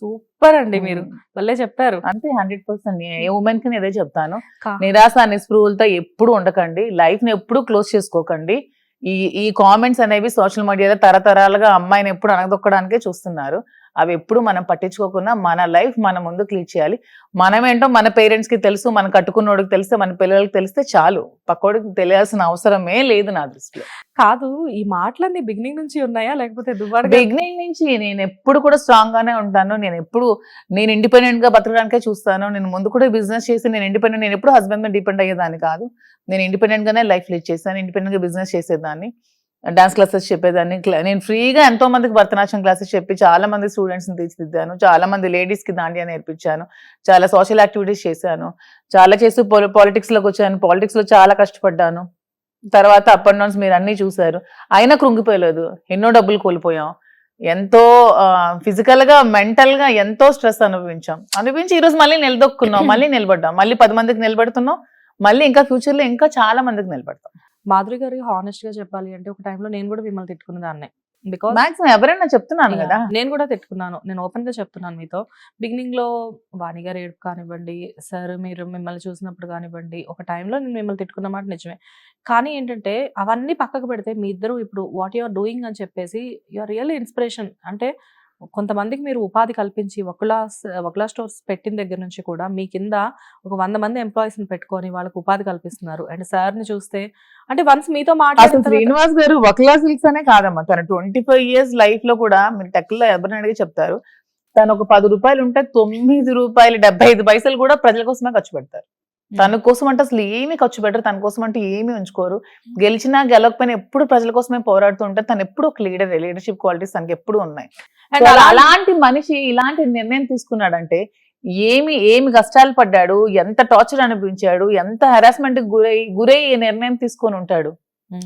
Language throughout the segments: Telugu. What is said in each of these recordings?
సూపర్ అండి మీరు భలే చెప్పారు. అంతే 100%. ఏ ఉమెన్ కి నేను ఇదే చెప్తాను. నిరాశ నిస్పృహలతో ఎప్పుడు ఉండకండి. లైఫ్ ని ఎప్పుడు క్లోజ్ చేసుకోకండి. ఈ కామెంట్స్ అనేవి సోషల్ మీడియాలో తరతరాలుగా అమ్మాయిని ఎప్పుడు అనగదొక్కడానికే చూస్తున్నారు. అవి ఎప్పుడు మనం పట్టించుకోకుండా మన లైఫ్ మన ముందు క్లీన్ చేయాలి. మనమేంటో మన పేరెంట్స్ కి తెలుసు, మన కట్టుకున్నోడికి తెలిస్తే, మన పిల్లలకి తెలిస్తే చాలు. పక్కోడికి తెలియాల్సిన అవసరమే లేదు నా దృష్టిలో. కాదు, ఈ మాటలన్నీ బిగినింగ్ నుంచి ఉన్నాయా లేకపోతే బిగినింగ్ నుంచి నేను ఎప్పుడు కూడా స్ట్రాంగ్ గానే ఉంటాను. నేను ఇండిపెండెంట్ గా బతకడానికే చూస్తాను. నేను ముందు కూడా బిజినెస్ చేసి నేను ఇండిపెండెంట్, నేను ఎప్పుడు హస్బెండ్ మీద డిపెండ్ అయ్యేదాన్ని కాదు. నేను ఇండిపెండెంట్ గానే లైఫ్ లీడ్ చేశాను. ఇండిపెండెంట్ గా బిజినెస్ చేసేదాన్ని, డాన్స్ క్లాసెస్ చెప్పేదాన్ని. నేను ఫ్రీగా ఎంతో మందికి భరతనాట్యం క్లాసెస్ చెప్పి చాలా మంది స్టూడెంట్స్ ని తీర్చిదిద్దాను. చాలా మంది లేడీస్ కి దాండియా నేర్పించాను. చాలా సోషల్ యాక్టివిటీస్ చేశాను. చాలా చేసి పాలిటిక్స్ లోకి వచ్చాను. పాలిటిక్స్ లో చాలా కష్టపడ్డాను. తర్వాత అప్ అండ్ డౌన్స్ మీరు అన్ని చూసారు. అయినా కృంగిపోయలేదు. ఎన్నో డబ్బులు కోల్పోయాం. ఎంతో ఫిజికల్ గా మెంటల్ గా ఎంతో స్ట్రెస్ అనుభవించి ఈ రోజు మళ్ళీ నిలదొక్కున్నాం, మళ్ళీ నిలబడ్డాం, మళ్ళీ 10 మందికి నిలబడుతున్నాం, మళ్ళీ ఇంకా ఫ్యూచర్ లో ఇంకా చాలా మందికి నిలబడతాం. మాధురి గారు హానెస్ట్ గా చెప్పాలి అంటే ఒక టైంలో నేను కూడా మిమ్మల్ని తిట్టుకున్న దాన్నే. బికాస్ మాక్సిమం ఎవరైనా చెప్తున్నాను కదా, నేను కూడా తిట్టుకున్నాను. నేను ఓపెన్ గా చెప్తున్నాను మీతో. బిగినింగ్ లో వాణి గారు ఏడుపు కానివ్వండి, సార్ మీరు మిమ్మల్ని చూసినప్పుడు కానివ్వండి, ఒక టైంలో నేను మిమ్మల్ని తిట్టుకున్న మాట నిజమే. కానీ ఏంటంటే అవన్నీ పక్కకు పెడితే మీ ఇద్దరు ఇప్పుడు వాట్ యు ఆర్ డూయింగ్ అని చెప్పేసి యు ఆర్ రియల్ ఇన్స్పిరేషన్. అంటే కొంతమందికి మీరు ఉపాధి కల్పించి వకులా స్టోర్స్ పెట్టిన దగ్గర నుంచి కూడా మీ కింద ఒక 100 మంది ఎంప్లాయీస్ ని పెట్టుకొని వాళ్ళకి ఉపాధి కల్పిస్తున్నారు. అండ్ సార్ ని చూస్తే అంటే వన్స్ మీతో మాట్లాడుతున్నారు. శ్రీనివాస్ గారు వకులా సిల్క్స్ అనే కాదమ్మా, తన 25 years లైఫ్ లో కూడా మీరు టెక్ లో ఎవరిని అడిగి చెప్తారు, తను ఒక 10 రూపాయలు ఉంటే 9 రూపాయలు 75 పైసలు కూడా ప్రజల కోసమే ఖర్చు పెడతారు. తన కోసం అంటే అసలు ఏమి ఖర్చు పెట్టరు. తన కోసం అంటే ఏమి ఉంచుకోరు. గెలిచినా గెలవకపోయినా ఎప్పుడు ప్రజల కోసమే పోరాడుతూ ఉంటారు. తను ఎప్పుడు ఒక లీడర్షిప్ క్వాలిటీస్ తనకి ఎప్పుడు ఉన్నాయి. అండ్ అలాంటి మనిషి ఇలాంటి నిర్ణయం తీసుకున్నాడంటే ఏమి కష్టాలు పడ్డాడు, ఎంత టార్చర్ అనుభవించాడు, ఎంత హెరాస్మెంట్ గురై ఈ నిర్ణయం తీసుకొని ఉంటాడు.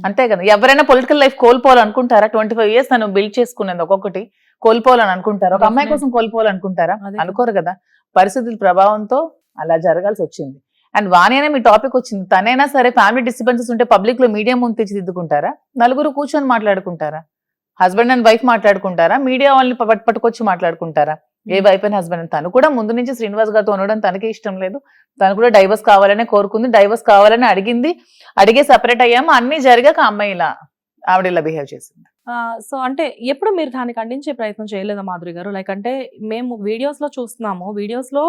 అంతే కదా. ఎవరైనా పొలిటికల్ లైఫ్ కోల్పోవాలనుకుంటారా? 25 years తను బిల్డ్ చేసుకునేది ఒక్కొక్కటి కోల్పోవాలని అనుకుంటారా? ఒక అమ్మాయి కోసం కోల్పోవాలనుకుంటారా? అనుకోరు కదా. పరిస్థితుల ప్రభావంతో అలా జరగాల్సి వచ్చింది. అండ్ వాణి మీ టాపిక్ వచ్చింది. తనైనా సరే ఫ్యామిలీ డిస్టర్బెన్సెస్ ఉంటే పబ్లిక్ లో మీడియా ముందు తెచ్చిదిద్దుకుంటారా? నలుగురు కూర్చొని మాట్లాడుకుంటారా? హస్బెండ్ అండ్ వైఫ్ మాట్లాడుకుంటారా? మీడియా వాళ్ళని పట్టుకొచ్చి మాట్లాడుకుంటారా? ఏ వైఫ్ అండ్ హస్బెండ్. తను కూడా ముందు నుంచి శ్రీనివాస్ గారితో ఉండడం తనకే ఇష్టం లేదు. తను కూడా డైవర్స్ కావాలనే కోరుకుంది, డైవర్స్ కావాలని అడిగే సెపరేట్ అయ్యాము. అన్ని జరిగాక అమ్మాయి ఆవిడ ఇలా బిహేవ్ చేసింది. సో అంటే ఎప్పుడు మీరు దాన్ని ఖండించే ప్రయత్నం చేయలేదా మాధురి గారు? లైక్ అంటే మేము వీడియోస్ లో చూస్తున్నాము, వీడియోస్ లో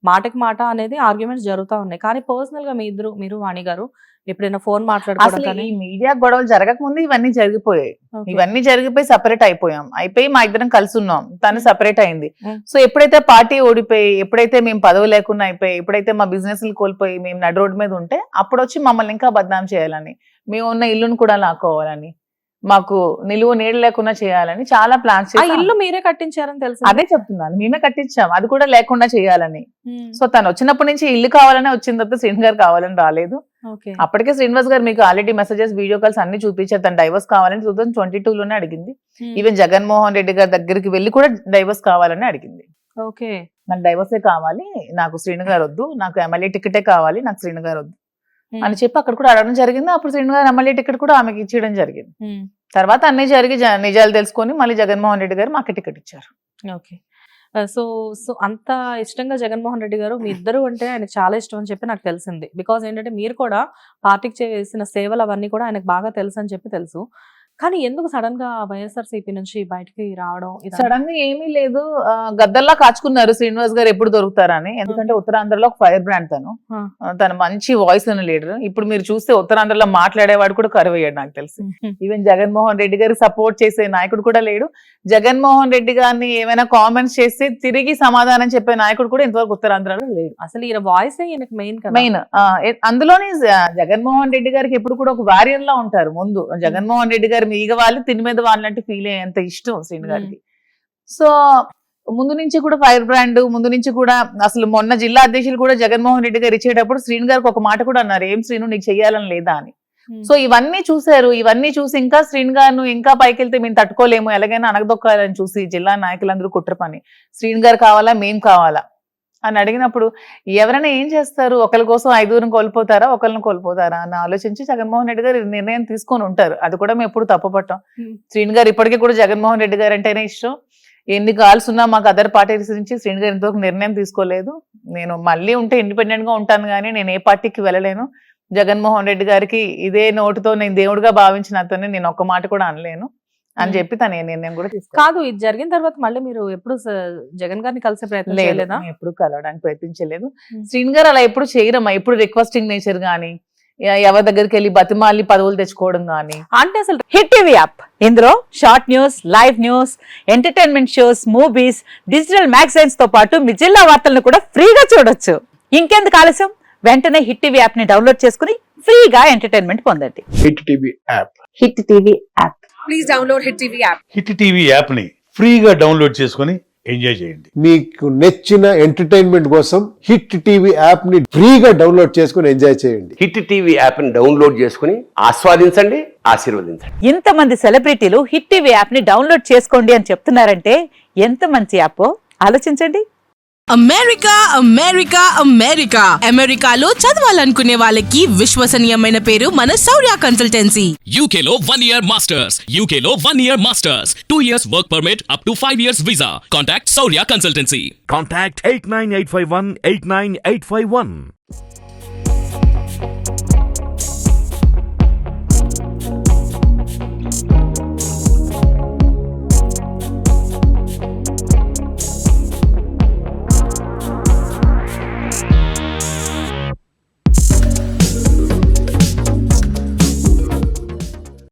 మాటకి మాట అనేది ఆర్గ్యుమెంట్స్ జరుగుతూ ఉన్నాయి. కానీ పర్సనల్ గా మీరు వాణి గారు ఎప్పుడైనా ఫోన్ మాట్లాడుకోవడం, ఈ మీడియా గొడవలు జరగక ముందు ఇవన్నీ జరిగిపోయాయి. ఇవన్నీ జరిగిపోయి సెపరేట్ అయిపోయాం. మా ఇద్దరం కలిసి ఉన్నాం. తను సెపరేట్ అయింది. సో ఎప్పుడైతే పార్టీ ఓడిపోయి, ఎప్పుడైతే మేము పదవి లేకుండా అయిపోయి, ఎప్పుడైతే మా బిజినెస్ కోల్పోయి మేము నడు రోడ్డు మీద ఉంటే అప్పుడు వచ్చి మమ్మల్ని ఇంకా బద్నాం చేయాలని, మేము ఉన్న ఇల్లును కూడా లాక్కోవాలని, మాకు నిలువ నీడ లేకుండా చేయాలని చాలా ప్లాన్స్ చేసి. ఇల్లు మీరే కట్టించారని తెలుసు. అదే చెప్తున్నాను, మేమే కట్టించాం. అది కూడా లేకుండా చేయాలని. సో తను వచ్చినప్పటి నుంచి ఇల్లు కావాలనే వచ్చింది తప్ప శ్రీనివాస్ గారు కావాలని రాలేదు. అప్పటికే శ్రీనివాస్ గారు మీకు ఆల్రెడీ మెసేజెస్, వీడియో కాల్స్ అన్ని చూపించారు. తను డైవర్స్ కావాలని 2022 లోనే అడిగింది. ఈవెన్ జగన్మోహన్ రెడ్డి గారి దగ్గరికి వెళ్ళి కూడా డైవర్స్ కావాలని అడిగింది. నాకు డైవర్సే కావాలి, నాకు శ్రీనివాస్ గారు వద్దు, నాకు ఎమ్మెల్యే టికెటే కావాలి, నాకు శ్రీనివాస్ గారు వద్దు అని చెప్పి అక్కడ కూడా అడగడం జరిగింది. అప్పుడు శ్రీనివాస్ గారు ఎమ్మెల్యే టికెట్ కూడా ఆమెకి ఇచ్చేయడం జరిగింది. తర్వాత అన్ని జరిగి నిజాలు తెలుసుకొని మళ్ళీ జగన్మోహన్ రెడ్డి గారు మాకు టికెట్ ఇచ్చారు. ఓకే. సో అంత ఇష్టంగా జగన్మోహన్ రెడ్డి గారు మీ ఇద్దరు అంటే ఆయనకు చాలా ఇష్టం అని చెప్పి నాకు తెలిసింది. బికాజ్ ఏంటంటే మీరు కూడా పార్టీకి చేసిన సేవలు అవన్నీ కూడా ఆయనకు బాగా తెలుసు అని చెప్పి తెలుసు. కానీ ఎందుకు సడన్ గా వైఎస్ఆర్సీపీ నుంచి బయటకి రావడం? సడన్ గా ఏమీ లేదు, గద్దల్లా కాచుకున్నారు శ్రీనివాస్ గారు ఎప్పుడు దొరుకుతారని. ఎందుకంటే ఉత్తరాంధ్రలో ఒక ఫైర్ బ్రాండ్ తను మంచి వాయిస్ ఉన్న లీడర్. ఇప్పుడు మీరు చూస్తే ఉత్తరాంధ్రలో మాట్లాడేవాడు కూడా కరువయ్యాడు నాకు తెలిసి. ఈవెన్ జగన్మోహన్ రెడ్డి గారికి సపోర్ట్ చేసే నాయకుడు కూడా లేడు. జగన్మోహన్ రెడ్డి గారిని ఏమైనా కామెంట్స్ చేస్తే తిరిగి సమాధానం చెప్పే నాయకుడు కూడా ఇంతవరకు ఉత్తరాంధ్రలో లేడు. అసలు ఈయన వాయిస్ మెయిన్. అందులోనే జగన్మోహన్ రెడ్డి గారికి ఎప్పుడు కూడా ఒక వారియర్ లా ఉంటారు. ముందు జగన్మోహన్ రెడ్డి గారు మీగ వాళ్ళు తిని మీద వాళ్ళంటే ఫీల్ అయ్యేంత ఇష్టం శ్రీను గారికి. సో ముందు నుంచి కూడా ఫైర్ బ్రాండ్, ముందు నుంచి కూడా అసలు మొన్న జిల్లా అధ్యక్షులు కూడా జగన్మోహన్ రెడ్డి గారు ఇచ్చేటప్పుడు శ్రీను గారికి ఒక మాట కూడా అన్నారు, ఏం శ్రీను నీకు చెయ్యాలని లేదా అని. సో ఇవన్నీ చూసారు. ఇవన్నీ చూసి ఇంకా శ్రీను గారు ఇంకా పైకి వెళ్తే మేము తట్టుకోలేము, ఎలాగైనా అనగదొక్కాలని చూసి జిల్లా నాయకులందరూ కుట్ర పని, శ్రీను గారు కావాలా మేం కావాలా అని అడిగినప్పుడు ఎవరైనా ఏం చేస్తారు, ఒకరి కోసం 5 కోల్పోతారా, ఒకరిని కోల్పోతారా అని ఆలోచించి జగన్మోహన్ రెడ్డి గారు నిర్ణయం తీసుకొని ఉంటారు. అది కూడా మేము ఎప్పుడు తప్పుపట్టాం. శ్రీను గారు ఇప్పటికీ కూడా జగన్మోహన్ రెడ్డి గారు అంటేనే ఇష్టం. ఎన్ని కాల్స్ ఉన్నా మాకు అదర్ పార్టీస్ నుంచి శ్రీని గారు ఇంతవరకు నిర్ణయం తీసుకోలేదు. నేను మళ్ళీ ఉంటే ఇండిపెండెంట్ గా ఉంటాను కానీ నేను ఏ పార్టీకి వెళ్ళలేను. జగన్మోహన్ రెడ్డి గారికి ఇదే నోటుతో నేను దేవుడిగా భావించిన అతన్ని నేను ఒక్క మాట కూడా అనలేను అని చెప్పి తన ఏ నిర్ణయం కూడా తీసుకో. కాదు, ఇది జరిగిన తర్వాత మళ్ళీ మీరు ఎప్పుడు జగన్ గారిని కలిసే ప్రయత్నం లేదు, చేయలేదా? నేను ఎప్పుడు కలవడానికి ప్రయత్నించలేదు. శ్రీని గారు అలా ఎప్పుడు చేయరమ్మా. ఎప్పుడు రిక్వెస్టింగ్ నేచర్ గానీ ఎవరి దగ్గరికి వెళ్ళి బతిమాలి పదవులు తెచ్చుకోవడం గానీ. అంటే అసలు హిట్ టీవీ యాప్ ఇందులో short news, live news, entertainment shows, movies, digital magazines తో పాటు మీ జిల్లా వార్తలను కూడా ఫ్రీగా చూడొచ్చు. ఇంకెందుకు ఆలస్యం, వెంటనే హిట్ టీవీ యాప్ ని డౌన్లోడ్ చేసుకుని ఫ్రీగా ఎంటర్టైన్మెంట్ పొందండి. Hit TV app. Hit TV app. Please download hit TV app. Hit TV యాప్ని ఫ్రీగా డౌన్లోడ్ చేసుకొని ఎంజాయ్ చేయండి. మీకు నచ్చిన ఎంటర్టైన్మెంట్ కోసం హిట్ టీవీ యాప్ ని ఫ్రీగా డౌన్లోడ్ చేసుకుని ఎంజాయ్ చేయండి. హిట్ టీవీ యాప్ ని డౌన్లోడ్ చేసుకుని ఆస్వాదించండి, ఆశీర్వదించండి. ఇంతమంది సెలబ్రిటీలు హిట్ టీవీ యాప్ ని డౌన్లోడ్ చేసుకోండి అని చెప్తున్నారంటే ఎంత మంచి యాప్ ఆలోచించండి. అమెరికా అమెరికా అమెరికా అమెరికాలో చదవాలనుకునే వాళ్ళకి విశ్వసనీయమైన పేరు మన శౌర్య consultancy. UK Law 1 Year Masters. UK Law 1 Year Masters. 2 years work permit up to 5 years visa. Contact Saurya Consultancy. Contact 89851 89851.